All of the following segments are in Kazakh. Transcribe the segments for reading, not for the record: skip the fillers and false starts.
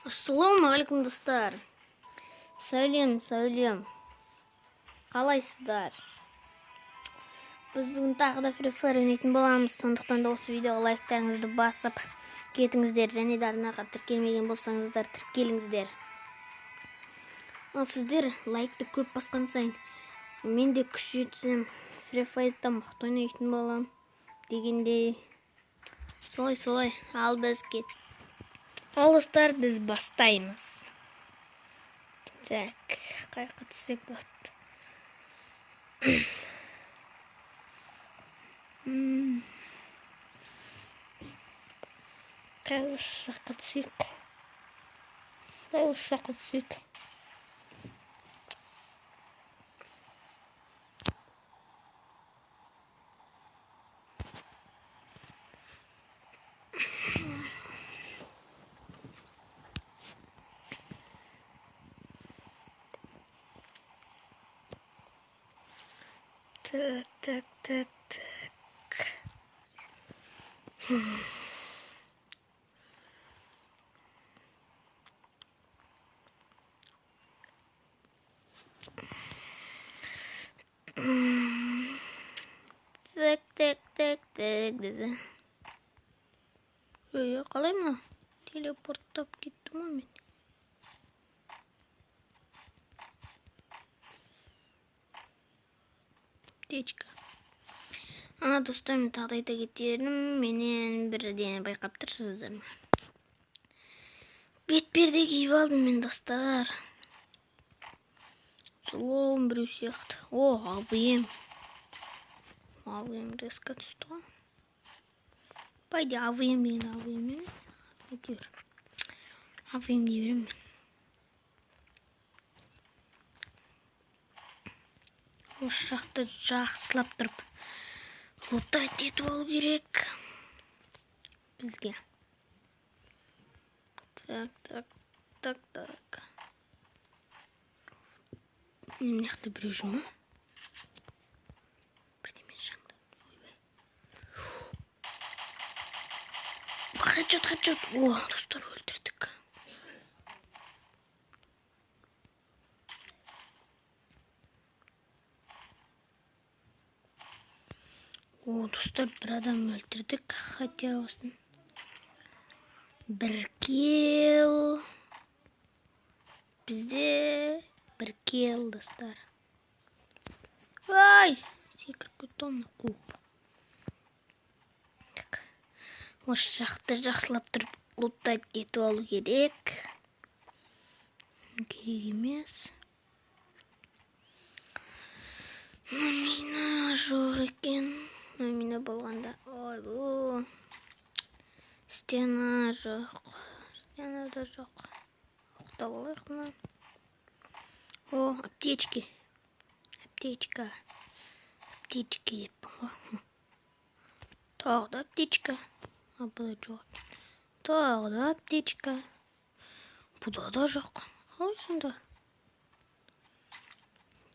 Ассалаумағалейкум достар. Сәлем. Қалайсыздар? Біз бүгін тағы да Free Fire ойнайтын боламыз. Сондықтан да осы видеоға лайктарыңызды басып кетіңіздер. Және де арнаға тіркелмеген болсаңыздар, тіркеліңіздер. Ал сіздер лайкты көп басқан сайын мен де күш жетсем Free Fire'да мықты ойнайтын болам дегендей. Солай. Ал достар, біз бастаймыз. Так, қайқа түсек болады. Қай жаққа түсек. Так. Так, деді. Қалай ма? Телепорттап кеттім ғой мен. Аптечка. Достар, мен тағы айта кетерім, менен бірден байқап тұрсыздар ма? Бетперде киіп алдым мен, достар. Сұлуым біреу сияқты. АВМ резко түсті ғой. Пайда АВМ деген АВМ емес. Әйтеуір. АВМ дей берем мен. Осы жақты жақсылап тұрып лутать етіп алу керек бізге. Так. Мен мықты біреу жүр ма? Бірдемен шаңды. Ойбай. Хэдшот. Достар, өлтірдік. Достар, бір адам өлтірдік. Хотя осын. Бір килл. Бізде бір килл, достар. Ай! Секіріп кетті оны қуып. Осы жақты жақсылап тұрып лутать етіп алу керек. Керек емес. Мина жоқ екен. Мина болғанда. Ой, бұл. Стена да жоқ. Оқта болайық мұнан. Аптечка. Аптечка еппін ғой. Тағы да аптечка. Бұда жоқ. Тағы да аптечка. Бұда да жоқ. Қалай сонда?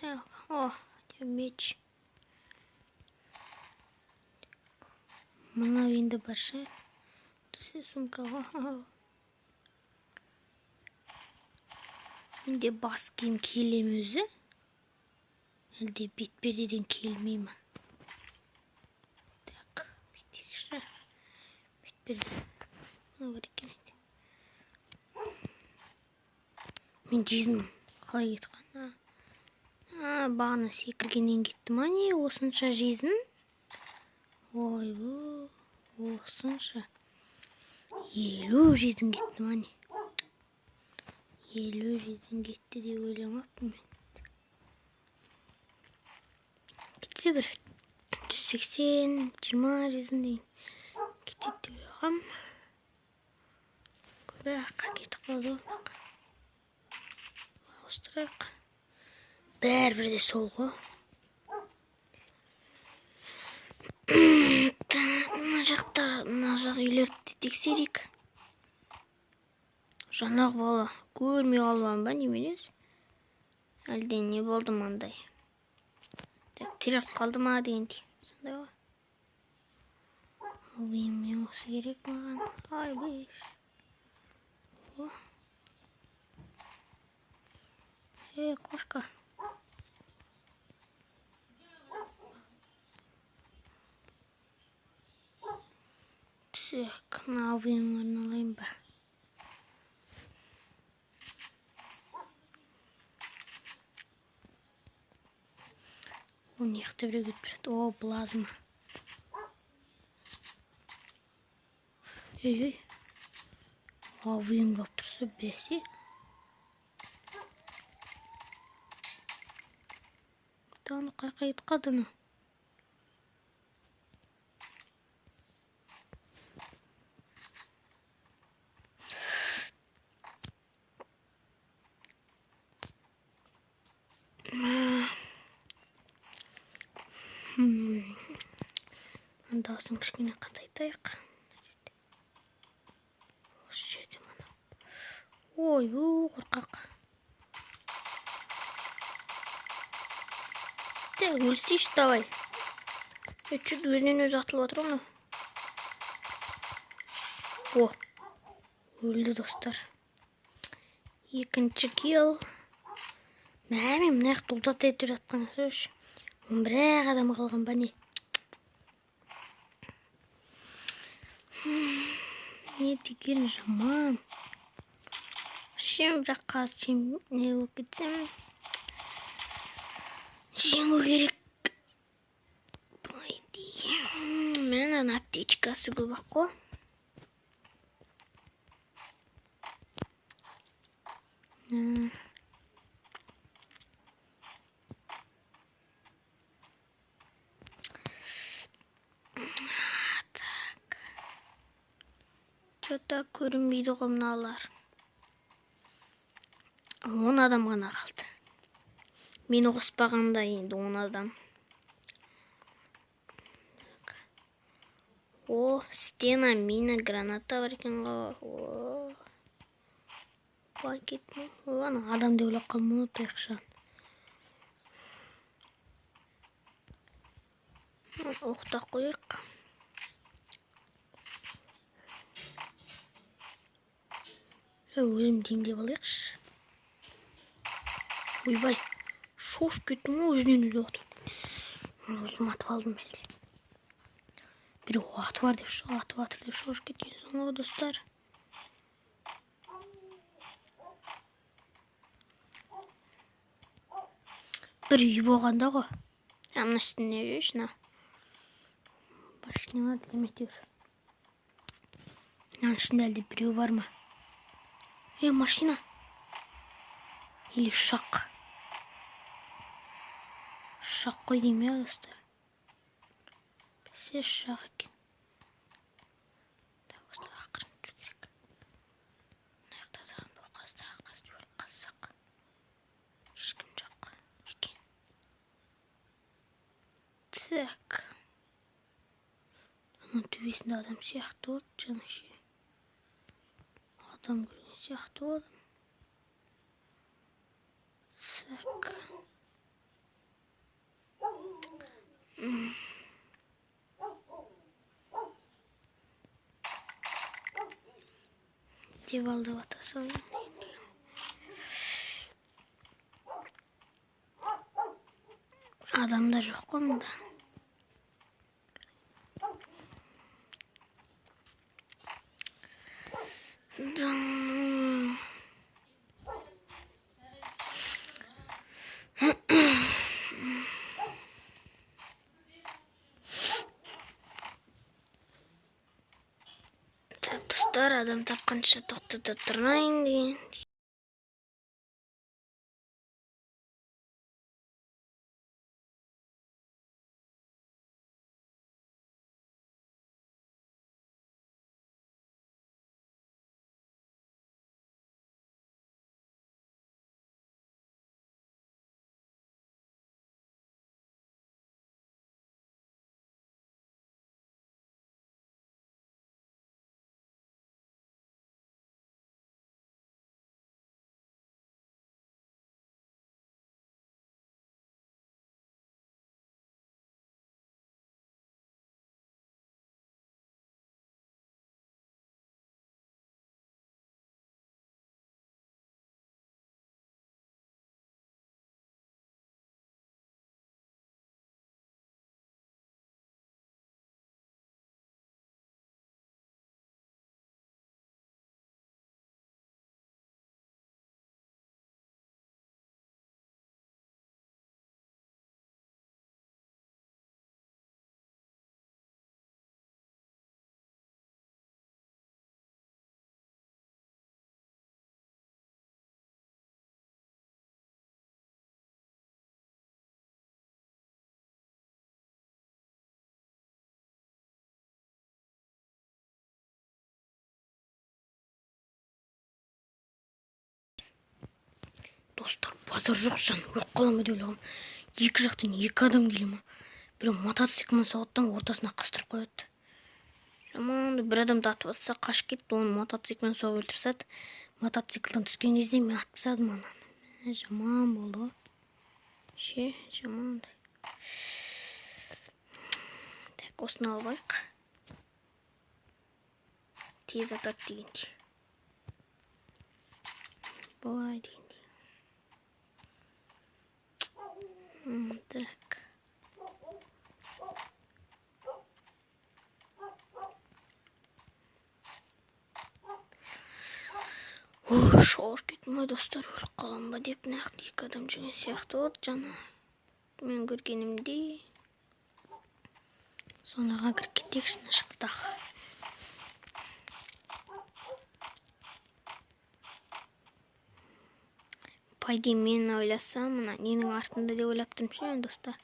Так, меч. Мына енді башы. Түсе сумкаға. Менде бас киім келем өзі. Әлде бетпердеден келмей ма? Так, бетекші. Бетперде. Бар екен еді. Мен жизнім қалай кетқан? Бағана секіргеннен кетті ма не? Осынша жизнь? Ой, бұл. Осынша. 50 жизнь кетті ма не? 50 жизнь кетті деп ойламаппын мен. Кетсе бір 180, 20 жизнь деген кетеді деп ойғам. Көбіаққа кетіп қалды ғой. Ауыстырайық. Бәрібірде сол ғой. Мына жақ үйлерді тексерейік. Жаңағы бала көрмей қалған ба неменес? Әлде не болды мандай? Так, терек қалды ма дегендей. Сондай ғой. Ойыммен осы керек маған. Ай, бейш. Кошка. Так, мына алвинларын алайын ба. Оны яқты біреу кетіп жүреді. О, плазма. Ей. Алвин болып тұрса бәсе. Таны қайқайып қадыны. Даусын кішкене қатайтайық. Осы жерде мана. Ой, қорқақ. Так, өлсейші давай. Чүт өзінен өзі атылып отыр оны. О, өлді достар. Екінші килл. Мәме, мына яқты ұлдат етіп жатқан сөз. Бір-ақ адам қалған ба не? Не деген жаман. Шем бірақ қазір не болып кетсем. Жеңу керек. Мен ана аптечкасы көп ақ қой. Так. Что-то көрінбейді ғой мыналар. 10 адам ғана қалды. Мені қоспағанда енді 10 адам. О, стена, мина, граната бар екен ғой. Ой, кетме. Ана адам деп ойлап қалмай отайықшы. Оқта қойық. Өзім демдеп алайықшы. Ойбай, шош кеттім ғой өзінен өзі оқты. Өзім атып алдым бәлде. Біреу аты бар деп шош кеткен соң ғой достар. Бір үй болғанда ғой. Амна үстіне жүршіна. Башыны ма деметер. Мынаның ішінде әлде біреу бар ма? Машина. Или шақ. Шақ қой дейме достар. Бәсе шақ екен. Так, осылай ақырын жүру керек. Мына жақта адам бұл қазақ жол қазақ. Ешкім жоқ екен. Так. Оның төбесінде адам сияқты от жаңа ше. Адам көрген сияқты одым. Так. Деп алды атасы. Адамдар жоқ қой мұнда. Так, достар, адам тапқанша тоқтата тұрмайын деген. Достар, базар жоқ жан, өліп қаламын деп ойлағам. Екі жақтан екі адам келе ма. Біреу мотоциклмен соғыттан ортасына қыстырып қояды. Жаман, бір адамды атып атса қашып кетті, оны мотоциклмен соғып өлтіріп тастады. Мотоциклдан түскен кезде мен атып тастадым ананы. Жаман болды ғой. Жамандай. Так, осыны алып алайық. Тез атады дегендей. Былай дегендей. Так. Шоғыр кеттім ғой достар, өліп қалам ба деп, нақты екі адам жүрген сияқты болды жана. Мен көргенімдей. Сонаға кіріп кетейікші шықтақ. Пайде мен ойласам, мына ненің артында деп ойлап тұрмын мен достар.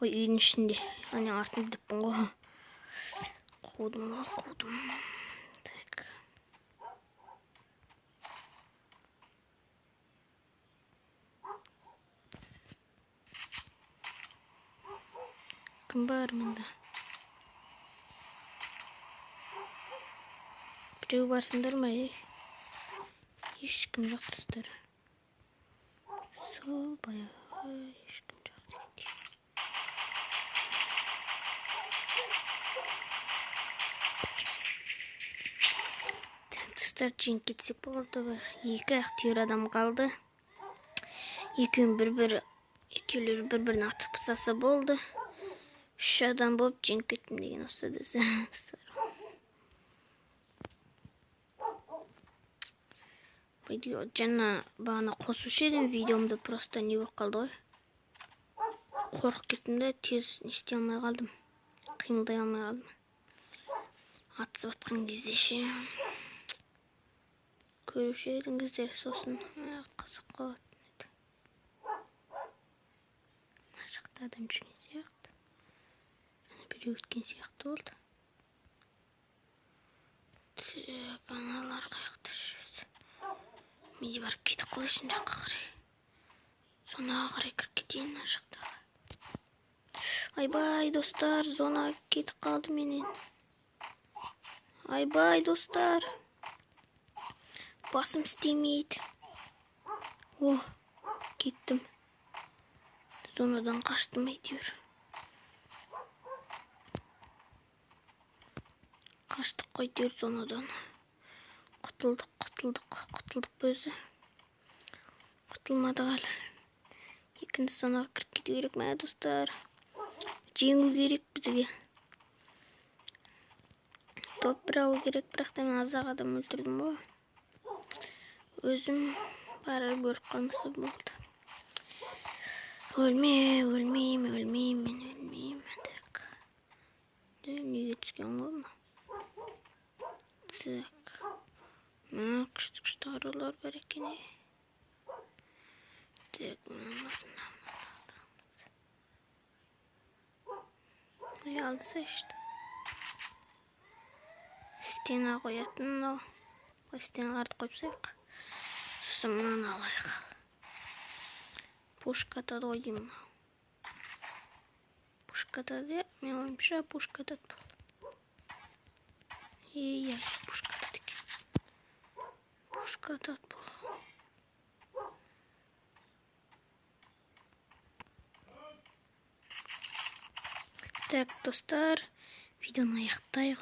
Ой, үйдің ішінде. Ане артында деппін ғой. Қудым. Так. Кім бар мында? Біреу барсыңдар ма? Ешкім жоқ достар. Сол баяғы ешкім жоқ дегендей. Достар, жеңіп кетсек болды бір. Екі аяқ түйір адам қалды. Екеулер бір-бірін атып тастаса болды. Үш адам болып жеңіп кеттім деген осы десе. Жаңа бағана қосушы едім видеомды, просто не болып қалды ғой. Қорқып кеттім де, тез істей алмай қалдым. Қимылдай алмай қалдым. Атысып атқан кезде ше. Көруші едіңіздер, сосын қызық қалатын еді. Мына жақта адам жүрген сияқты. Біреу өткен сияқты болды. Так, аналар қаяқта жүреді. Менде барып кетіп қалайшын жаққа қарай. Зонаға қарай кіріп кетейін мына жақтаға. Айбай достар, зонаға кетіп қалды менен. Айбай достар. Басым істемейді. О, кеттім. Зонадан қаштым әйтеуір. Қаштық қой әйтеуір зонадан. Құтылдық бөзі. Құтылмадық әлі. Екінші зонаға кіріп кету керек ме, достар? Жеңу керек бізге. Топ бір алу керек, бірақ та мен азақ адам өлтірдім ғой. Өзім барып өліп қалмаса болды. Өлмеймін. Так. Неге түскен ғой ма? Так. Күшті арулар бар екен. Так, алса işte. Стена қоятын, но стеналарды қойып қойсақ. Сосын мынаны алайық. Пушка атады ғой деймін. Пушка атады, мен ойымша пушка атады бұл. Пушка атады екен. Пушка атады бұл. Так, достар, видеоны аяқтайық.